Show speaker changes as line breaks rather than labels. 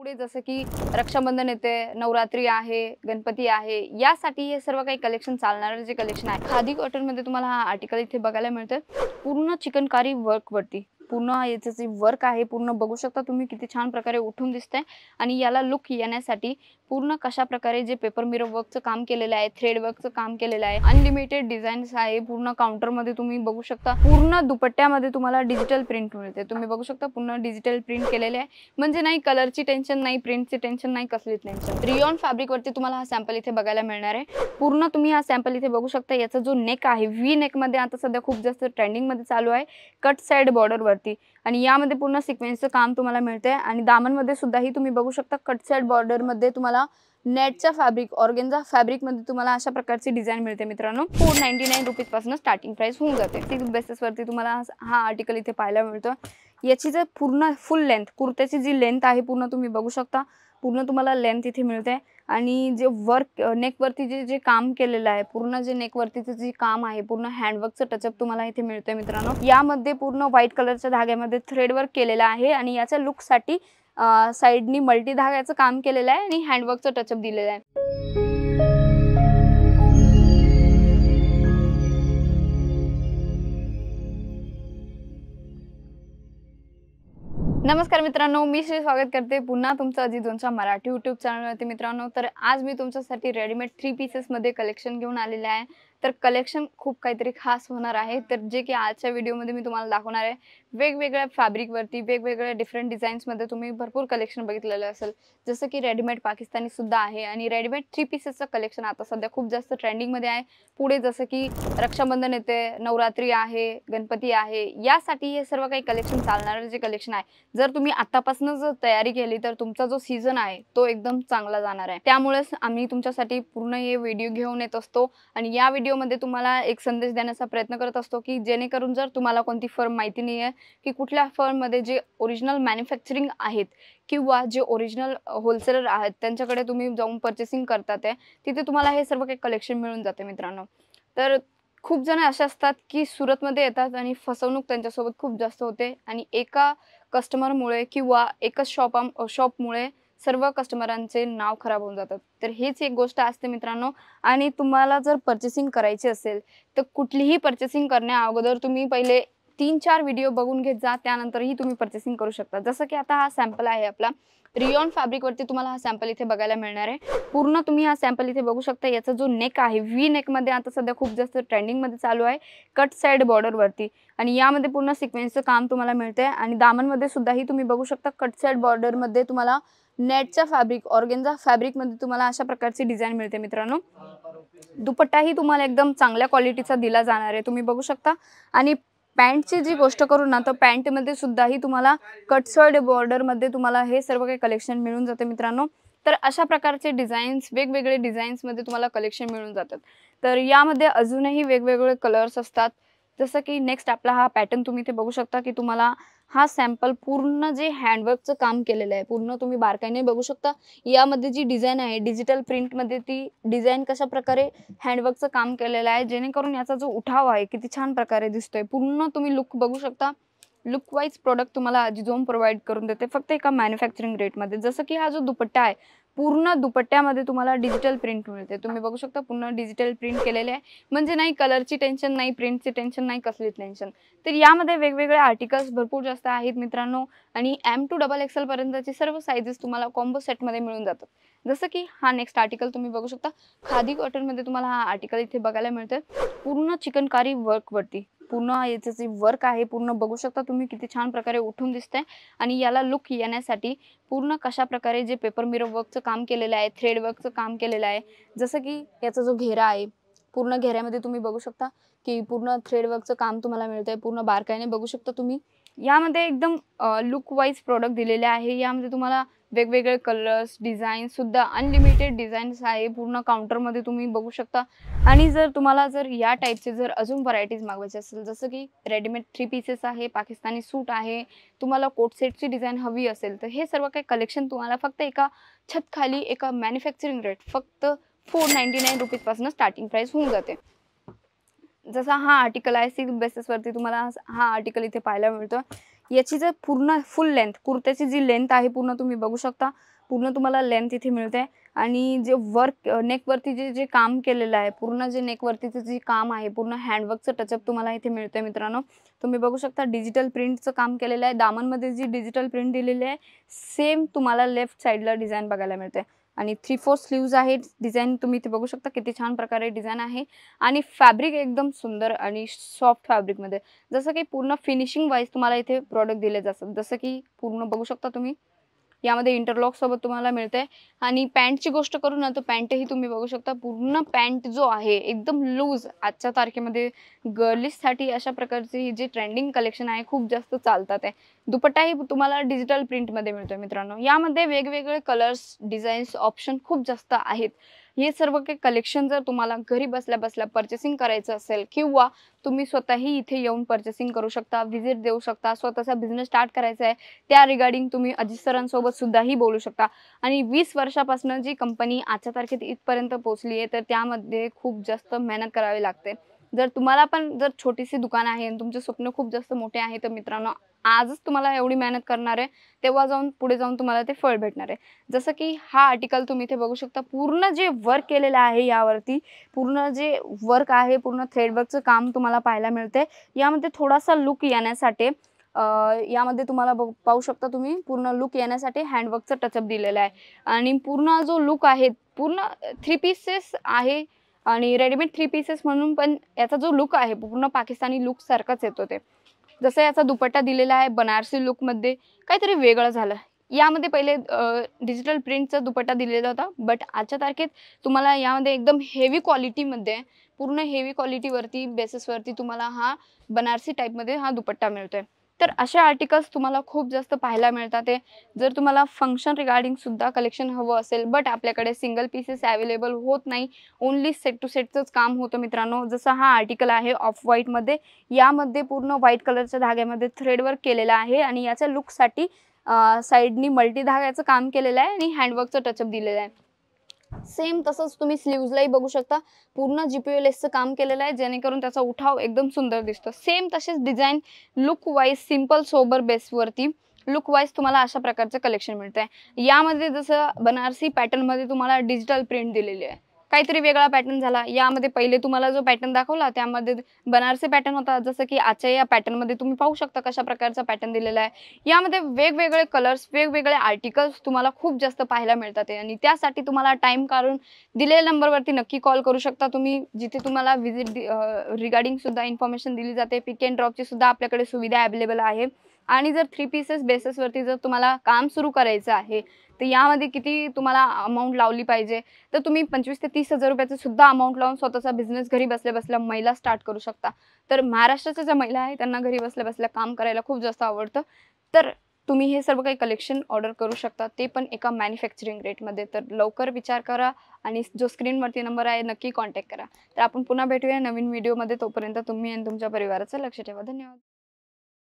पुढे जसं की रक्षाबंधन येते, नवरात्री आहे, गणपती आहे, यासाठी हे सर्व काही कलेक्शन चालणारे जे कलेक्शन आहे. खादी कॉटनमध्ये तुम्हाला हा आर्टिकल इथे बघायला मिळतं. पूर्ण चिकनकारी वर्कवरती पूर्ण याचं जे वर्क आहे पूर्ण बघू शकता तुम्ही किती छान प्रकारे उठून दिसतंय. आणि याला लुक येण्यासाठी पूर्ण कशा प्रकारे जे पेपर मिरर वर्कचं काम केलेलं आहे, थ्रेड वर्कचं काम केलेलं आहे, अनलिमिटेड डिझाईन्स आहे. पूर्ण काउंटरमध्ये तुम्ही बघू शकता. पूर्ण दुपट्ट्यामध्ये तुम्हाला डिजिटल प्रिंट मिळते. तुम्ही बघू शकता पूर्ण डिजिटल प्रिंट केलेले आहे. म्हणजे नाही कलरची टेन्शन नाही, प्रिंटची टेन्शन नाही, कसलीच टेन्शन. रियॉन फॅब्रिकवरती तुम्हाला हा सॅम्पल इथे बघायला मिळणार आहे. पूर्ण तुम्ही हा सॅम्पल इथे बघू शकता. याचा जो नेक आहे व्ही नेक मध्ये आता सध्या खूप जास्त ट्रेंडिंग मध्ये चालू आहे, कट साइड बॉर्डर वरती. आणि यामध्ये पूर्ण सिक्वेन्सचं काम तुम्हाला मिळते. आणि दामनमध्ये सुद्धा ही तुम्ही बघू शकता कट साइड बॉर्डर मध्ये तुम्हाला नेटचा फॅब्रिक, ऑर्गेन्झा फॅब्रिक मध्ये तुम्हाला अशा प्रकारची डिझाइन मिळते मित्रांनो. 499 रुपीज पासून स्टार्टिंग प्राइस होऊन जाते. सिल्क बेसिस वरती तुम्हाला हा आर्टिकल इथे पाहायला मिळतो. याची जर पूर्ण फुल लेंथ, कुर्त्याची जी लेंथ आहे पूर्ण तुम्ही बघू शकता. पूर्ण तुम्हाला लेंथ इथे मिळते. आणि जे वर्क नेकवरती जे काम केलेलं आहे, पूर्ण जे नेकवरतीचं जे काम आहे, पूर्ण हँडवर्कचं टचअप तुम्हाला इथे मिळतंय मित्रांनो. यामध्ये पूर्ण व्हाईट कलरच्या धाग्यामध्ये थ्रेड वर्क केलेलं आहे. आणि याच्या लुकसाठी साइडनी मल्टी धाग्याचं काम केलेलं आहे आणि हँडवर्कचं टचअप दिलेलं आहे. नमस्कार मित्रांनो, मी श्री स्वागत करते पुन्हा तुमचं अजित जोनच्या मराठी यूट्यूब चॅनलवरती मित्रांनो. तर आज मी तुमच्यासाठी रेडीमेड 3 पीसेसमध्ये कलेक्शन घेऊन आलेले आहे. तर कलेक्शन खूप काहीतरी खास होणार आहे. तर जे की आजच्या व्हिडिओमध्ये मी तुम्हाला दाखवणार आहे. वेगवेगळ्या फॅब्रिकवरती वेगवेगळ्या डिफरंट डिझाईन्समध्ये तुम्ही भरपूर कलेक्शन बघितलेलं असेल. जसं की रेडीमेड पाकिस्तानी सुद्धा आहे आणि रेडीमेड 3 पीसेसचं कलेक्शन आता सध्या खूप जास्त ट्रेंडिंगमध्ये आहे. पुढे जसं की रक्षाबंधन येते, नवरात्री आहे, गणपती आहे, यासाठी हे सर्व काही कलेक्शन चालणारे जे कलेक्शन आहे. जर तुम्ही आतापासून जर तयारी केली तर तुमचा जो सीझन आहे तो एकदम चांगला जाणार आहे. त्यामुळेच आम्ही तुमच्यासाठी पूर्ण हे व्हिडिओ घेऊन येत असतो. आणि या व्हिडिओमध्ये तुम्हाला एक संदेश देण्याचा प्रयत्न करत असतो की जेणेकरून जर तुम्हाला कोणती फर्म माहिती नाही आहे की कुठल्या फर्ममध्ये जे ओरिजिनल मॅन्युफॅक्चरिंग आहेत किंवा जे ओरिजिनल होलसेलर आहेत त्यांच्याकडे तुम्ही जाऊन पर्चेसिंग करतात आहे, तिथे तुम्हाला हे सर्व काही कलेक्शन मिळून जाते मित्रांनो. तर खूप जण असे असतात की सुरतमध्ये येतात आणि फसवणूक त्यांच्यासोबत खूप जास्त होते. आणि एका कस्टमरमुळे किंवा एकच शॉपमुळे सर्व कस्टमरांचे नाव खराब होऊन जातात. तर हीच एक गोष्ट असते मित्रांनो. आणि तुम्हाला जर पर्चेसिंग करायची असेल तर कुठलीही पर्चेसिंग करण्या अगोदर तुम्ही पहिले 3-4 व्हिडिओ बघून घेत जा, त्यानंतरही तुम्ही पर्चेसिंग करू शकता. जसं की आता हा सॅम्पल आहे आपला रियॉन फॅब्रिकवरती तुम्हाला हा सॅम्पल इथे बघायला मिळणार आहे. पूर्ण तुम्ही हा सॅम्पल इथे बघू शकता. याचा जो नेक आहे व्ही नेकमध्ये आता सध्या खूप जास्त ट्रेंडिंगमध्ये चालू आहे, कट साइड बॉर्डरवरती. आणि यामध्ये पूर्ण सिक्वेन्सचं काम तुम्हाला मिळते. आणि दामनमध्ये सुद्धाही तुम्ही बघू शकता कट साइड बॉर्डरमध्ये तुम्हाला नेटचा फॅब्रिक, ऑर्गेन्झा फॅब्रिकमध्ये तुम्हाला अशा प्रकारची डिझाइन मिळते मित्रांनो. दुपट्टाही तुम्हाला एकदम चांगल्या क्वालिटीचा दिला जाणार आहे, तुम्ही बघू शकता. आणि पॅन्टची जी गोष्ट करू ना तर पॅन्टमध्ये सुद्धाही तुम्हाला कट साइड बॉर्डरमध्ये तुम्हाला हे सर्व काही कलेक्शन मिळून जाते मित्रांनो. तर अशा प्रकारचे डिझाईन्स, वेगवेगळे डिझाईन्समध्ये तुम्हाला कलेक्शन मिळून जातात. तर यामध्ये अजूनही वेगवेगळे कलर्स असतात. जसं की नेक्स्ट आपला हा पॅटर्न तुम्ही इथे बघू शकता की तुम्हाला हा सॅम्पल पूर्ण जे हँडवर्कचं काम केलेलं आहे पूर्ण तुम्ही बारकाईने बघू शकता. यामध्ये जी डिझाईन आहे डिजिटल प्रिंटमध्ये ती डिझाईन कशा प्रकारे हँडवर्कचं काम केलेलं आहे, जेणेकरून याचा जो उठाव आहे किती छान प्रकारे दिसतोय. पूर्ण तुम्ही लुक बघू शकता. लुक वाईज प्रोडक्ट तुम्हाला अजिझोन प्रोव्हाइड करून देते फक्त एका मॅन्युफॅक्चरिंग रेटमध्ये. जसं की हा जो दुपट्टा आहे पूर्ण दुपट्ट्यामध्ये तुम्हाला डिजिटल प्रिंट मिळते. तुम्ही बघू शकता पूर्ण डिजिटल प्रिंट केलेले आहे. म्हणजे नाही कलरची टेन्शन नाही, प्रिंटची टेन्शन नाही, कसलीच टेन्शन. तर यामध्ये वेगवेगळे आर्टिकल्स भरपूर जास्त आहेत मित्रांनो. आणि M to XXL पर्यंतची सर्व साइजेस तुम्हाला कॉम्बो सेटमध्ये मिळून जातात. जसं की हा नेक्स्ट आर्टिकल तुम्ही बघू शकता. खादी कॉटनमध्ये तुम्हाला हा आर्टिकल इथे बघायला मिळतोय. पूर्ण चिकनकारी वर्कवरती पूर्ण याचं जे वर्क आहे पूर्ण बघू शकता तुम्ही किती छान प्रकारे उठून दिसतंय. आणि याला लुक येण्यासाठी पूर्ण कशा प्रकारे जे पेपर मिरर वर्कचं काम केलेलं आहे, थ्रेड वर्कचं काम केलेलं आहे. जसं की याचा जो घेरा आहे पूर्ण घेऱ्यामध्ये तुम्ही बघू शकता की पूर्ण थ्रेड वर्कचं काम तुम्हाला मिळतंय. पूर्ण बारकाईने बघू शकता तुम्ही. यामध्ये एकदम लुक वाईज प्रोडक्ट दिलेले आहे. यामध्ये तुम्हाला वेगवेगळे कलर्स, डिझाईन सुद्धा अनलिमिटेड डिझाईन्स आहे. पूर्ण काउंटरमध्ये तुम्ही बघू शकता. आणि जर तुम्हाला या टाईपचे जर अजून व्हरायटीज मागवायचे असेल जसं की रेडीमेड 3 पीसेस आहे, पाकिस्तानी सूट आहे, तुम्हाला कोट सेटची डिझाईन हवी असेल तर हे सर्व काही कलेक्शन तुम्हाला फक्त एका छत खाली एका मॅन्युफॅक्चरिंग रेट फक्त 499 रुपीज पासून स्टार्टिंग प्राइस होऊन जाते. जसा हा आर्टिकल आहे सिल्क बेसिसवरती तुम्हाला हा आर्टिकल इथे पाहायला मिळतो. याची जर पूर्ण फुल लेंथ, कुर्त्याची जी लेंथ आहे पूर्ण तुम्ही बघू शकता, पूर्ण तुम्हाला लेंथ इथे मिळते. आणि जे वर्क नेकवरती जे जे काम केलेलं आहे, पूर्ण जे नेकवरतीचं जे काम आहे, पूर्ण हँडवर्कचं टचअप तुम्हाला इथे मिळतंय मित्रांनो. तुम्ही बघू शकता डिजिटल प्रिंटचं काम केलेलं आहे. दामनमध्ये जी डिजिटल प्रिंट दिलेली आहे सेम तुम्हाला लेफ्ट साईडला डिझाईन बघायला मिळते. आणि 3/4 स्लीव्ज आहे. डिझाईन तुम्ही इथे बघू शकता किती छान प्रकारे डिझाईन आहे. आणि फॅब्रिक एकदम सुंदर आणि सॉफ्ट फॅब्रिकमध्ये, जसं की पूर्ण फिनिशिंग वाईज तुम्हाला इथे प्रॉडक्ट दिले जातात. जसं की पूर्ण बघू शकता तुम्ही यामध्ये इंटरलॉक सोबत तुम्हाला मिळते. आणि पॅन्टची गोष्ट करू ना, तर पॅन्टही तुम्ही बघू शकता. पूर्ण पॅन्ट जो आहे एकदम लूज, आजच्या तारखेमध्ये गर्ल्ससाठी अशा प्रकारची जी ट्रेंडिंग कलेक्शन आहे खूप जास्त चालतात आहे. दुपट्टाही तुम्हाला डिजिटल प्रिंटमध्ये मिळतोय मित्रांनो. यामध्ये वेगवेगळे कलर्स, डिझाईन्स, ऑप्शन खूप जास्त आहेत. हे सर्व काही कलेक्शन जर तुम्हाला घरी बसल्या बसल्या परचेसिंग करायचं असेल, किंवा तुम्ही स्वतःही इथे येऊन परचेसिंग करू शकता, व्हिजिट देऊ शकता, स्वतःचा बिझनेस स्टार्ट करायचा आहे त्या रिगार्डिंग तुम्ही अजित सरांसोबत सुद्धाही बोलू शकता. आणि 20 वर्षापासून जी कंपनी आजच्या तारखेत इथपर्यंत पोहोचली आहे, तर त्यामध्ये खूप जास्त मेहनत करावी लागते. जर तुम्हाला पण जर छोटीशी दुकान आहे आणि तुमचे स्वप्न खूप जास्त मोठे आहे, तर मित्रांनो आजच तुम्हाला एवढी मेहनत करणार आहे, तेव्हा जाऊन पुढे जाऊन तुम्हाला ते फळ भेटणार आहे. जसं की हा आर्टिकल तुम्ही इथे बघू शकता. पूर्ण जे वर्क केलेलं आहे यावरती, पूर्ण जे वर्क आहे, पूर्ण थ्रेडवर्कचं काम तुम्हाला पाहायला मिळते. यामध्ये थोडासा लुक येण्यासाठी यामध्ये तुम्हाला पाहू शकता तुम्ही पूर्ण लुक येण्यासाठी हँडवर्कचं टचअप दिलेलं आहे. आणि पूर्ण जो लुक आहे पूर्ण 3 पीसेस आहे. आणि रेडीमेड 3 पीसेस म्हणून पण याचा जो लुक आहे पूर्ण पाकिस्तानी लुक सारखाच येतो ते. जसं याचा दुपट्टा दिलेला आहे बनारसी लुकमध्ये, काहीतरी वेगळं झालं. यामध्ये पहिले डिजिटल प्रिंटचा दुपट्टा दिलेला होता, बट आजच्या तारखेत तुम्हाला यामध्ये एकदम हेवी क्वालिटीमध्ये, पूर्ण हेवी क्वालिटीवरती बेसिसवरती तुम्हाला हा बनारसी टाईपमध्ये हा दुपट्टा मिळतोय. तर असे आर्टिकल्स तुम्हाला खूप जास्त पाहायला मिळतात आहे. जर तुम्हाला फंक्शन रिगार्डिंग सुद्धा कलेक्शन हवं असेल, बट आपल्याकडे सिंगल पीसेस अवेलेबल होत नाही, ओनली सेट टू सेटचंच काम होतं मित्रांनो. जसं हा आर्टिकल आहे ऑफ व्हाईटमध्ये, यामध्ये पूर्ण व्हाईट कलरच्या धाग्यामध्ये थ्रेडवर्क केलेलं आहे. आणि याच्या लुकसाठी साईडनी मल्टी धाग्याचं काम केलेलं आहे आणि हँडवर्कचं टचअप दिलेलं आहे. सेम तसंच तुम्ही स्लीव्जलाही बघू शकता. पूर्ण GPU लेसचं काम केलेलं आहे, जेणेकरून त्याचा उठाव एकदम सुंदर दिसतो. सेम तसेच design look wise simple sober बेसवरती लुक वाईज तुम्हाला अशा प्रकारचं कलेक्शन मिळतंय. यामध्ये जसं बनारसी पॅटर्नमध्ये तुम्हाला डिजिटल प्रिंट दिलेली आहे, काहीतरी वेगळा पॅटर्न झाला. यामध्ये पहिले तुम्हाला जो पॅटर्न दाखवला त्यामध्ये बनारसी पॅटर्न होता, जसं की आजच्या या पॅटर्नमध्ये तुम्ही पाहू शकता कशा प्रकारचा पॅटर्न दिलेला आहे. यामध्ये वेगवेगळे कलर्स, वेगवेगळे आर्टिकल्स तुम्हाला खूप जास्त पाहायला मिळतात आणि त्यासाठी तुम्हाला टाइम काढून दिलेल्या नंबरवरती नक्की कॉल करू शकता तुम्ही, जिथे तुम्हाला व्हिजिट रिगार्डिंग सुद्धा इन्फॉर्मेशन दिली जाते. पिक अँड ड्रॉपची सुद्धा आपल्याकडे सुविधा अवेलेबल आहे. आणि जर 3 पीसेस बेसिसवरती जर तुम्हाला काम सुरू करायचं आहे, तर यामध्ये किती तुम्हाला अमाऊंट लावली पाहिजे, तर तुम्ही 25,000 ते 30,000 रुपयाचं सुद्धा अमाऊंट लावून स्वतःचा बिझनेस घरी बसल्या बसल्या महिला स्टार्ट करू शकता. तर महाराष्ट्राच्या ज्या महिला आहेत त्यांना घरी बसल्या बसल्या काम करायला खूप जास्त आवडतं. तर तुम्ही हे सर्व काही कलेक्शन ऑर्डर करू शकता, ते पण एका मॅन्युफॅक्चरिंग रेटमध्ये. तर लवकर विचार करा आणि जो स्क्रीनवरती नंबर आहे नक्की कॉन्टॅक्ट करा. तर आपण पुन्हा भेटूया नवीन व्हिडिओमध्ये. तोपर्यंत तुम्ही आणि तुमच्या परिवाराचं लक्ष ठेवा. धन्यवाद.